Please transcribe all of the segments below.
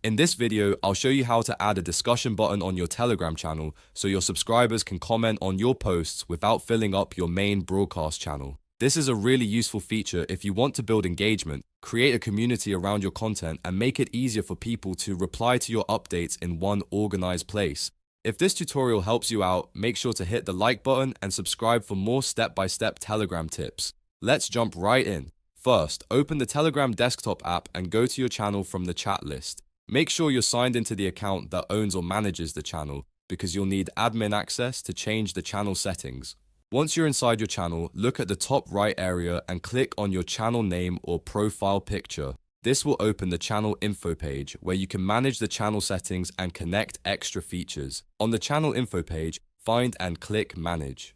In this video, I'll show you how to add a discussion button on your Telegram channel so your subscribers can comment on your posts without filling up your main broadcast channel. This is a really useful feature if you want to build engagement, create a community around your content, and make it easier for people to reply to your updates in one organized place. If this tutorial helps you out, make sure to hit the like button and subscribe for more step-by-step Telegram tips. Let's jump right in. First, open the Telegram desktop app and go to your channel from the chat list. Make sure you're signed into the account that owns or manages the channel, because you'll need admin access to change the channel settings. Once you're inside your channel, look at the top right area and click on your channel name or profile picture. This will open the channel info page where you can manage the channel settings and connect extra features. On the channel info page, find and click Manage.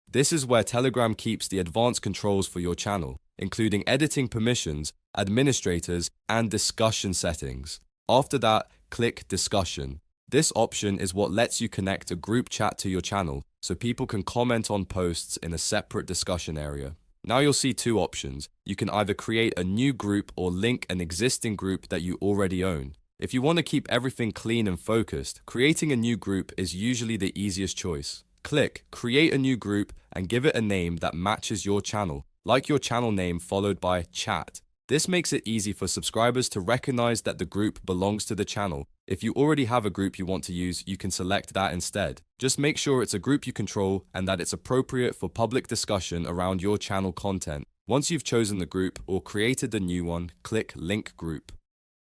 This is where Telegram keeps the advanced controls for your channel, including editing permissions, administrators, and discussion settings. After that, click Discussion. This option is what lets you connect a group chat to your channel so people can comment on posts in a separate discussion area. Now you'll see two options. You can either create a new group or link an existing group that you already own. If you want to keep everything clean and focused, creating a new group is usually the easiest choice. Click Create a new group and give it a name that matches your channel, like your channel name followed by chat. This makes it easy for subscribers to recognize that the group belongs to the channel. If you already have a group you want to use, you can select that instead. Just make sure it's a group you control and that it's appropriate for public discussion around your channel content. Once you've chosen the group or created the new one, click Link Group.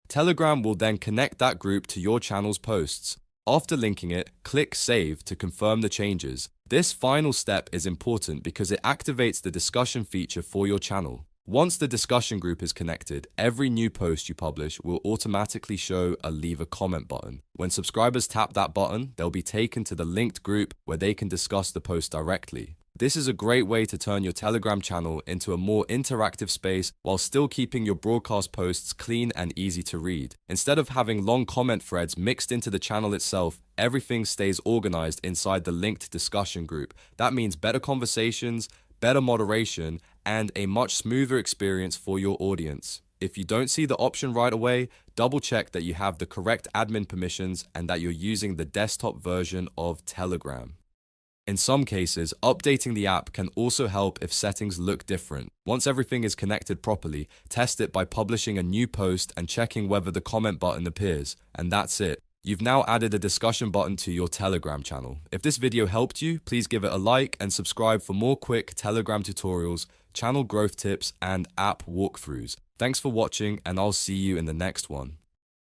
Telegram will then connect that group to your channel's posts. After linking it, click Save to confirm the changes. This final step is important because it activates the discussion feature for your channel. Once the discussion group is connected, every new post you publish will automatically show a leave a comment button. When subscribers tap that button, they'll be taken to the linked group where they can discuss the post directly. This is a great way to turn your Telegram channel into a more interactive space while still keeping your broadcast posts clean and easy to read. Instead of having long comment threads mixed into the channel itself, everything stays organized inside the linked discussion group. That means better conversations, better moderation, and a much smoother experience for your audience. If you don't see the option right away, double check that you have the correct admin permissions and that you're using the desktop version of Telegram. In some cases, updating the app can also help if settings look different. Once everything is connected properly, test it by publishing a new post and checking whether the comment button appears. And that's it. You've now added a discussion button to your Telegram channel. If this video helped you, please give it a like and subscribe for more quick Telegram tutorials, channel growth tips, and app walkthroughs. Thanks for watching, and I'll see you in the next one.